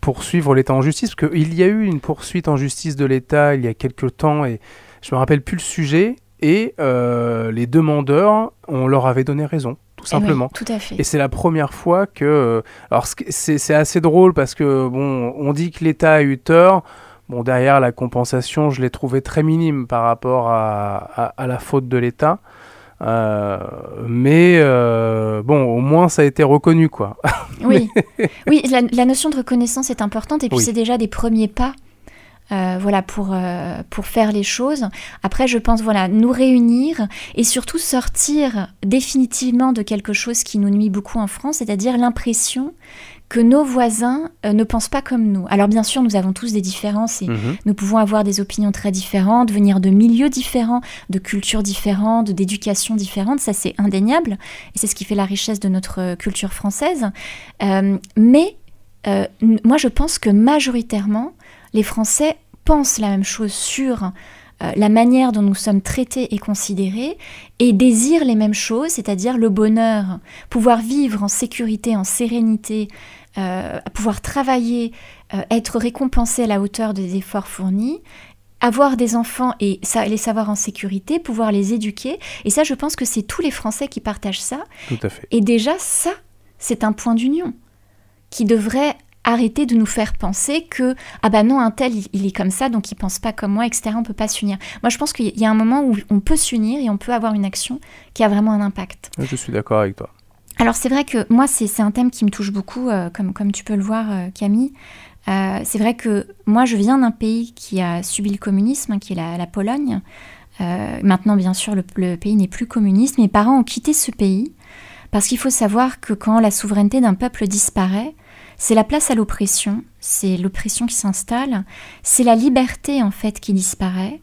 poursuivre l'État en justice, parce qu'il y a eu une poursuite en justice de l'État il y a quelques temps, et je me rappelle plus le sujet, et les demandeurs, on leur avait donné raison, tout simplement. Oui, tout à fait. Et c'est la première fois que... Alors c'est assez drôle, parce que bon, on dit que l'État a eu tort. Bon, derrière, la compensation, je l'ai trouvée très minime par rapport à la faute de l'État. Mais au moins, ça a été reconnu, quoi. Oui, oui, la notion de reconnaissance est importante, et puis c'est déjà des premiers pas pour faire les choses. Après, je pense, nous réunir et surtout sortir définitivement de quelque chose qui nous nuit beaucoup en France, c'est-à-dire l'impression que nos voisins ne pensent pas comme nous. Alors bien sûr, nous avons tous des différences et nous pouvons avoir des opinions très différentes, venir de milieux différents, de cultures différentes, d'éducations différentes, ça c'est indéniable, et c'est ce qui fait la richesse de notre culture française. Mais moi je pense que majoritairement, les Français pensent la même chose sur la manière dont nous sommes traités et considérés, et désirent les mêmes choses, c'est-à-dire le bonheur, pouvoir vivre en sécurité, en sérénité, pouvoir travailler, être récompensé à la hauteur des efforts fournis, avoir des enfants et les savoir en sécurité, pouvoir les éduquer. Et ça, je pense que c'est tous les Français qui partagent ça. Tout à fait. Et déjà, ça, c'est un point d'union qui devrait arrêter de nous faire penser que ah bah non, un tel il est comme ça, donc il pense pas comme moi, etc. On peut pas s'unir. Moi je pense qu'il y a un moment où on peut s'unir et on peut avoir une action qui a vraiment un impact. Je suis d'accord avec toi. Alors c'est vrai que moi c'est un thème qui me touche beaucoup, comme tu peux le voir, Camille. C'est vrai que moi je viens d'un pays qui a subi le communisme, qui est la Pologne. Maintenant bien sûr le pays n'est plus communiste. Mes parents ont quitté ce pays parce qu'il faut savoir que quand la souveraineté d'un peuple disparaît, c'est la place à l'oppression, c'est l'oppression qui s'installe, c'est la liberté en fait qui disparaît.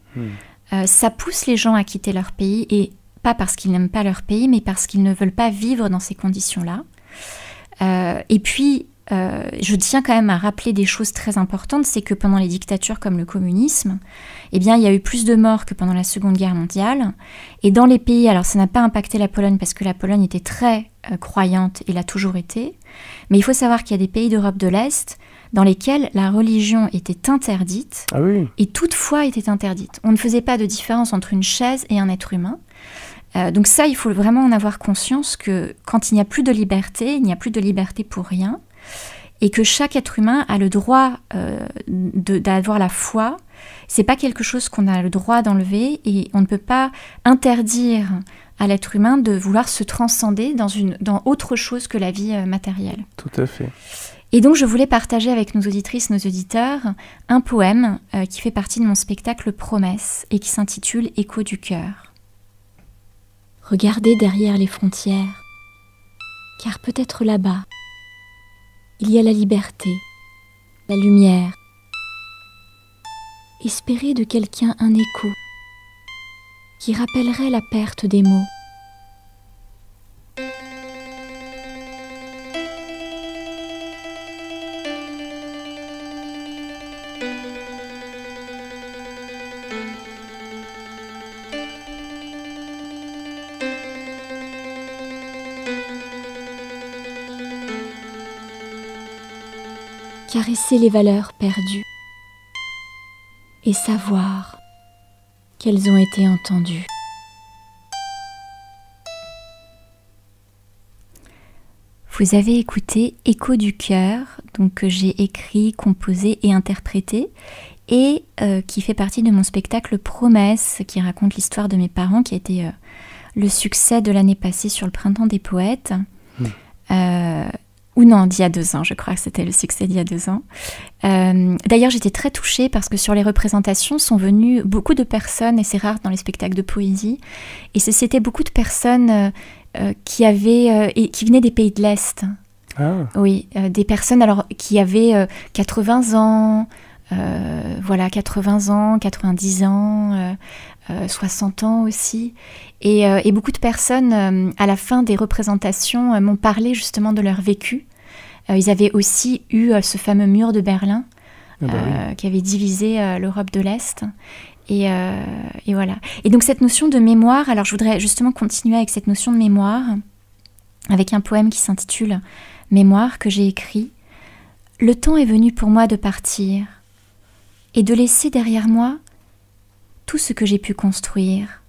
Ça pousse les gens à quitter leur pays, et pas parce qu'ils n'aiment pas leur pays, mais parce qu'ils ne veulent pas vivre dans ces conditions-là. Et puis, je tiens quand même à rappeler des choses très importantes, c'est que pendant les dictatures comme le communisme, eh bien, il y a eu plus de morts que pendant la Seconde Guerre mondiale. Et dans les pays, alors ça n'a pas impacté la Pologne parce que la Pologne était très croyante et l'a toujours été, mais il faut savoir qu'il y a des pays d'Europe de l'Est dans lesquels la religion était interdite et toute foi était interdite. On ne faisait pas de différence entre une chaise et un être humain. Donc ça, il faut vraiment en avoir conscience que quand il n'y a plus de liberté, il n'y a plus de liberté pour rien, et que chaque être humain a le droit d'avoir la foi. C'est pas quelque chose qu'on a le droit d'enlever, et on ne peut pas interdire à l'être humain de vouloir se transcender dans autre chose que la vie matérielle. Tout à fait. Et donc je voulais partager avec nos auditrices, nos auditeurs, un poème qui fait partie de mon spectacle Promesse et qui s'intitule Écho du cœur. Regardez derrière les frontières, car peut-être là-bas, il y a la liberté, la lumière. Espérez de quelqu'un un écho qui rappellerait la perte des mots. Caresser les valeurs perdues et savoir qu'elles ont été entendues. Vous avez écouté Écho du cœur, donc que j'ai écrit, composé et interprété, et qui fait partie de mon spectacle Promesse, qui raconte l'histoire de mes parents, qui a été le succès de l'année passée sur le Printemps des Poètes. Ou non, d'il y a 2 ans, je crois que c'était le succès d'il y a 2 ans. D'ailleurs, j'étais très touchée parce que sur les représentations sont venues beaucoup de personnes, et c'est rare dans les spectacles de poésie, et c'était beaucoup de personnes qui venaient des pays de l'Est. Ah. Oui, des personnes alors, qui avaient 80 ans, 80 ans, 90 ans, 60 ans aussi. Et beaucoup de personnes, à la fin des représentations, m'ont parlé justement de leur vécu. Ils avaient aussi eu ce fameux mur de Berlin qui avait divisé l'Europe de l'Est. Et voilà. Et donc cette notion de mémoire, alors je voudrais justement continuer avec cette notion de mémoire, avec un poème qui s'intitule « Mémoire » que j'ai écrit. « Le temps est venu pour moi de partir et de laisser derrière moi tout ce que j'ai pu construire.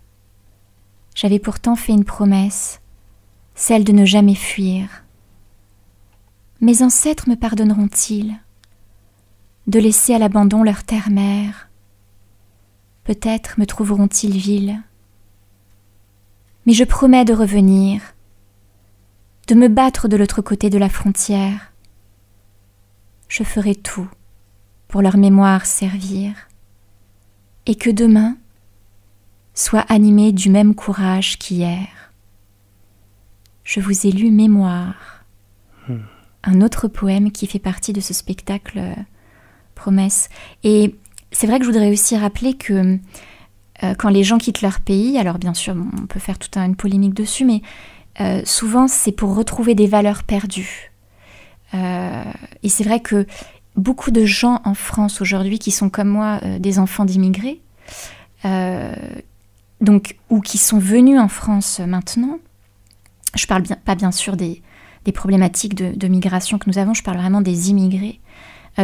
J'avais pourtant fait une promesse, celle de ne jamais fuir. Mes ancêtres me pardonneront-ils de laisser à l'abandon leur terre-mère? Peut-être me trouveront-ils vile. Mais je promets de revenir, de me battre de l'autre côté de la frontière. Je ferai tout pour leur mémoire servir, et que demain soit animé du même courage qu'hier. Je vous ai lu Mémoire, un autre poème qui fait partie de ce spectacle Promesse. Et c'est vrai que je voudrais aussi rappeler que quand les gens quittent leur pays, alors bien sûr on peut faire toute une polémique dessus, mais souvent c'est pour retrouver des valeurs perdues. Et c'est vrai que beaucoup de gens en France aujourd'hui qui sont comme moi des enfants d'immigrés, ou qui sont venus en France maintenant, je parle pas bien sûr des problématiques de migration que nous avons, je parle vraiment des immigrés,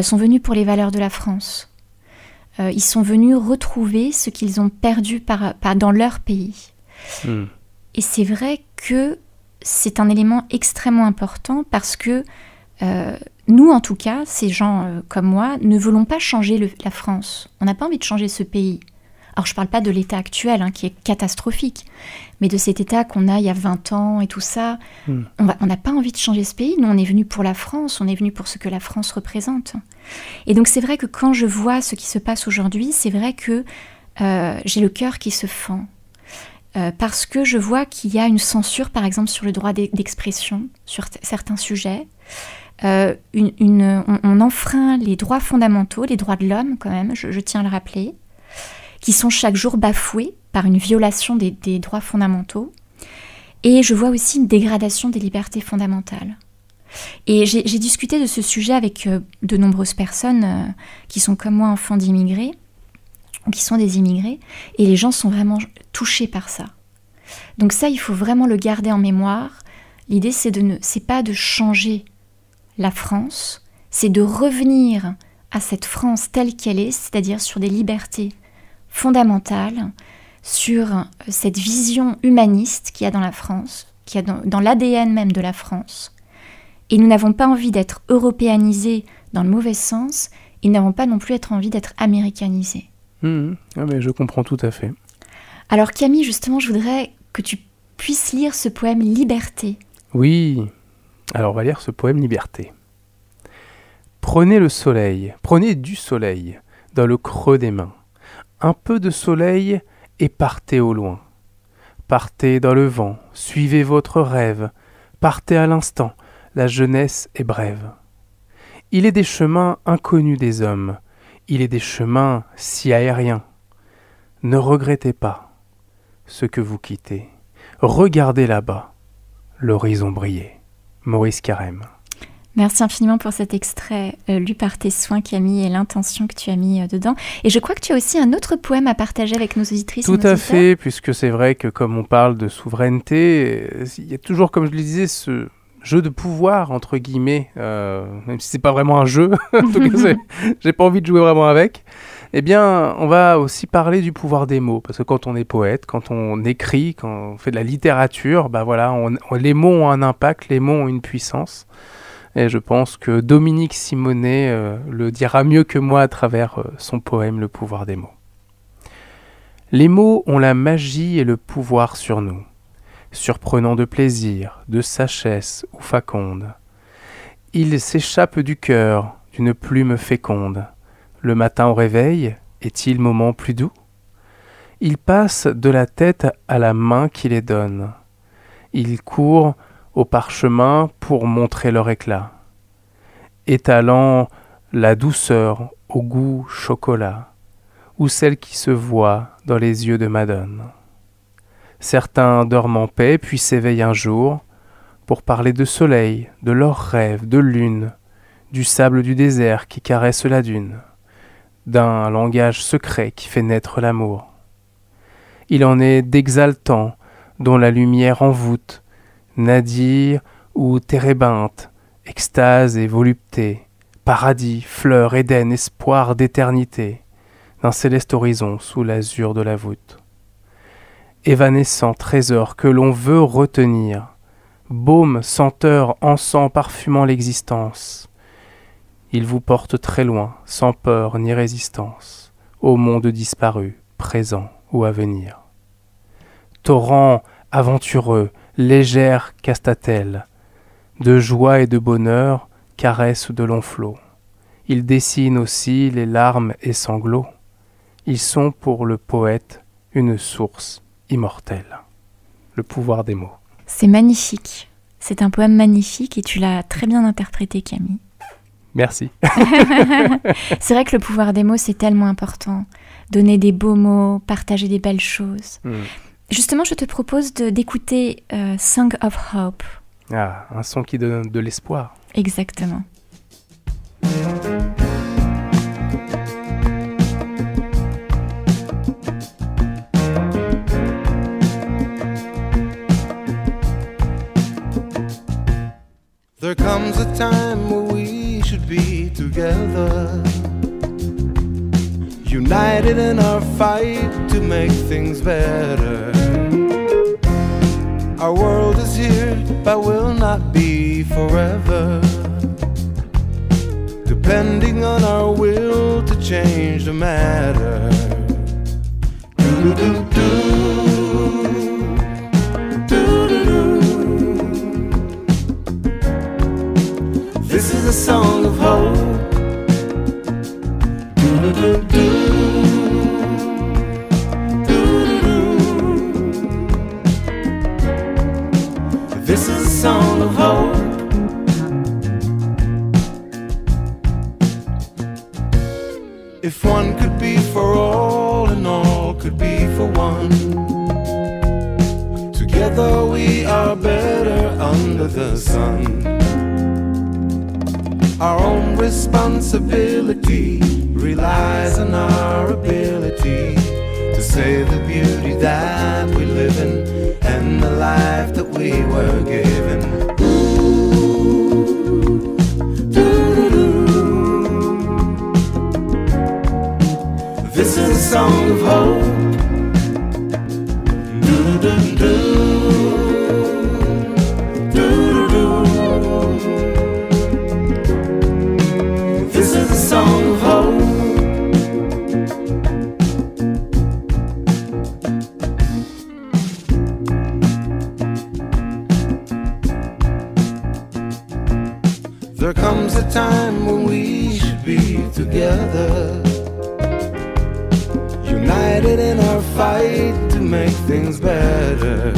sont venus pour les valeurs de la France. Ils sont venus retrouver ce qu'ils ont perdu dans leur pays. Et c'est vrai que c'est un élément extrêmement important parce que nous, en tout cas, ces gens comme moi, ne voulons pas changer la France. On n'a pas envie de changer ce pays. Alors, je ne parle pas de l'état actuel, qui est catastrophique, mais de cet état qu'on a il y a 20 ans et tout ça. On n'a pas envie de changer ce pays. Nous, on est venus pour la France, on est venus pour ce que la France représente. Et donc, c'est vrai que quand je vois ce qui se passe aujourd'hui, c'est vrai que j'ai le cœur qui se fend. Parce que je vois qu'il y a une censure, par exemple, sur le droit d'expression, sur certains sujets. On enfreint les droits fondamentaux, les droits de l'homme quand même, je tiens à le rappeler, qui sont chaque jour bafoués par une violation des droits fondamentaux. Et je vois aussi une dégradation des libertés fondamentales. Et j'ai discuté de ce sujet avec de nombreuses personnes qui sont comme moi enfants d'immigrés, ou qui sont des immigrés, et les gens sont vraiment touchés par ça. Donc ça, il faut vraiment le garder en mémoire. L'idée, c'est pas de changer la France, c'est de revenir à cette France telle qu'elle est, c'est-à-dire sur des libertés fondamentales, sur cette vision humaniste qu'il y a dans la France, qu'il y a dans l'ADN même de la France. Et nous n'avons pas envie d'être européanisés dans le mauvais sens, et nous n'avons pas non plus envie d'être américanisés. Ah, mais je comprends tout à fait. Alors Camille, justement, je voudrais que tu puisses lire ce poème Liberté. Oui, alors on va lire ce poème Liberté. Prenez le soleil, prenez du soleil dans le creux des mains. Un peu de soleil et partez au loin. Partez dans le vent, suivez votre rêve. Partez à l'instant, la jeunesse est brève. Il est des chemins inconnus des hommes. Il est des chemins si aériens. Ne regrettez pas ce que vous quittez. Regardez là-bas, l'horizon briller. Maurice Carême. Merci infiniment pour cet extrait lu par tes soins, Camille, et l'intention que tu as mis dedans. Et je crois que tu as aussi un autre poème à partager avec nos auditrices et nos auditeurs. Tout à fait, puisque c'est vrai que comme on parle de souveraineté, il y a toujours, comme je le disais, ce jeu de pouvoir, entre guillemets, même si c'est pas vraiment un jeu, en tout cas, j'ai pas envie de jouer vraiment avec. Eh bien, on va aussi parler du pouvoir des mots, parce que quand on est poète, quand on écrit, quand on fait de la littérature, bah voilà, les mots ont un impact, les mots ont une puissance. Et je pense que Dominique Simonet le dira mieux que moi à travers son poème « Le pouvoir des mots ». Les mots ont la magie et le pouvoir sur nous, surprenant de plaisir, de sagesse ou faconde. Ils s'échappent du cœur d'une plume féconde. Le matin au réveil, est-il moment plus doux? Ils passent de la tête à la main qui les donne. Ils courent au parchemin pour montrer leur éclat, étalant la douceur au goût chocolat, ou celle qui se voit dans les yeux de Madone. Certains dorment en paix, puis s'éveillent un jour pour parler de soleil, de leurs rêves, de lune, du sable du désert qui caresse la dune, d'un langage secret qui fait naître l'amour. Il en est d'exaltants dont la lumière envoûte nadir ou térébinthe, extase et volupté, paradis, fleurs, Éden, espoir d'éternité, d'un céleste horizon sous l'azur de la voûte. Évanescent trésor que l'on veut retenir, baume, senteur, encens parfumant l'existence. Il vous porte très loin, sans peur ni résistance, au monde disparu, présent ou à venir. Torrent aventureux, légère castatelle, de joie et de bonheur, caresse de longs flots. Ils dessinent aussi les larmes et sanglots. Ils sont pour le poète une source immortelle. Le pouvoir des mots. C'est magnifique. C'est un poème magnifique et tu l'as très bien interprété, Camille. Merci. C'est vrai que le pouvoir des mots, c'est tellement important. Donner des beaux mots, partager des belles choses. Justement, je te propose d'écouter Song of Hope. Ah, un son qui donne de l'espoir. Exactement. There comes a time where we should be together, united in our fight to make things better. Our world is here, but will not be forever, depending on our will to change the matter. This is a song of hope. This is a song of hope. If one could be for all and all could be for one, together we are better under the sun. Our own responsibility relies on our ability to say the beauty that we live in and the life that we were given. This is a song of hope. This is a song of hope. There comes a time when we should be together, united in our fight to make things better.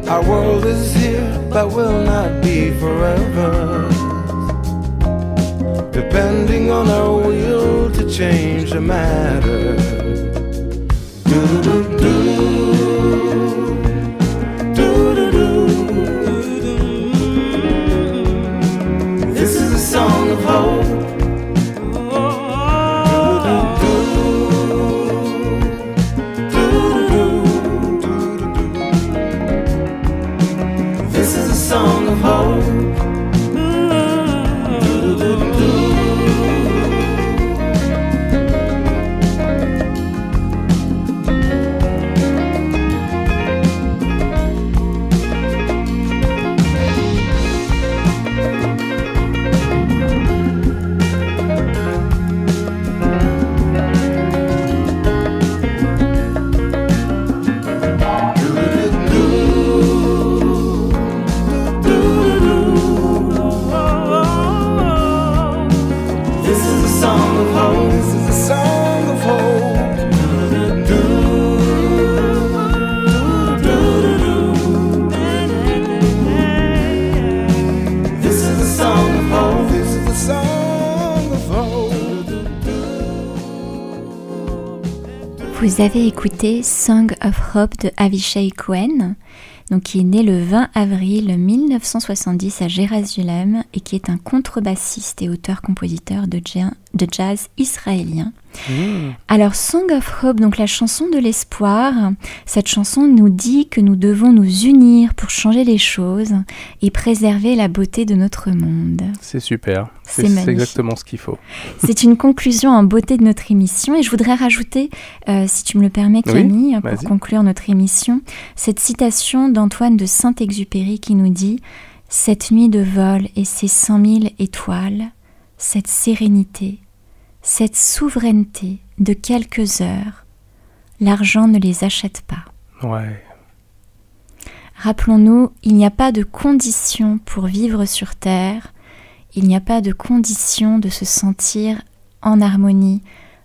Our world is here, but will not be forever, depending on our will to change the matter. This is a song of hope. This is a song of hope. Vous avez écouté Song of Hope de Avishai Cohen, donc qui est né le 20 avril 1970 à Jérusalem et qui est un contrebassiste et auteur-compositeur de jazz israélien. Alors Song of Hope, donc la chanson de l'espoir, cette chanson nous dit que nous devons nous unir pour changer les choses et préserver la beauté de notre monde. C'est super, c'est exactement ce qu'il faut. C'est une conclusion en beauté de notre émission et je voudrais rajouter, si tu me le permets Camille, pour conclure notre émission, cette citation d'Antoine de Saint-Exupéry qui nous dit « Cette nuit de vol et ses 100 000 étoiles, cette sérénité, cette souveraineté de quelques heures, l'argent ne les achète pas. » Ouais. Rappelons-nous, il n'y a pas de condition pour vivre sur Terre, il n'y a pas de condition de se sentir en harmonie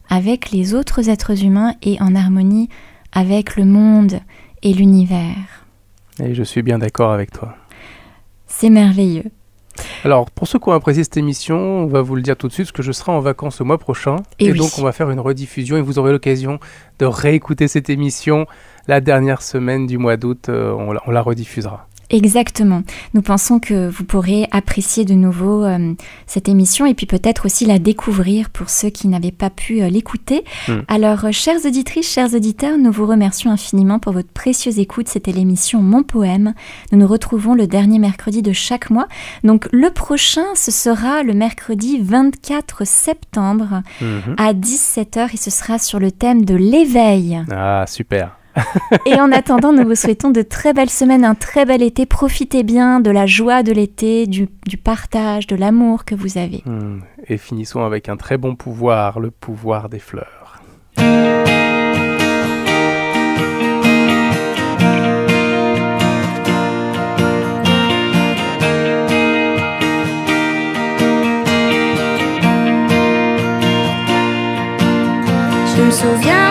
avec les autres êtres humains et en harmonie avec le monde et l'univers. Et je suis bien d'accord avec toi. C'est merveilleux. Alors, pour ceux qui ont apprécié cette émission, on va vous le dire tout de suite, parce que je serai en vacances le mois prochain. Et donc, on va faire une rediffusion et vous aurez l'occasion de réécouter cette émission la dernière semaine du mois d'août. On la rediffusera. Exactement. Nous pensons que vous pourrez apprécier de nouveau cette émission et puis peut-être aussi la découvrir pour ceux qui n'avaient pas pu l'écouter. Alors, chères auditrices, chers auditeurs, nous vous remercions infiniment pour votre précieuse écoute. C'était l'émission Mon Poème. Nous nous retrouvons le dernier mercredi de chaque mois. Donc, le prochain, ce sera le mercredi 24 septembre à 17h et ce sera sur le thème de l'éveil. Ah, super. Et en attendant, nous vous souhaitons de très belles semaines, un très bel été. Profitez bien de la joie de l'été, du partage, de l'amour que vous avez. Et finissons avec un très bon pouvoir, le pouvoir des fleurs. Je me souviens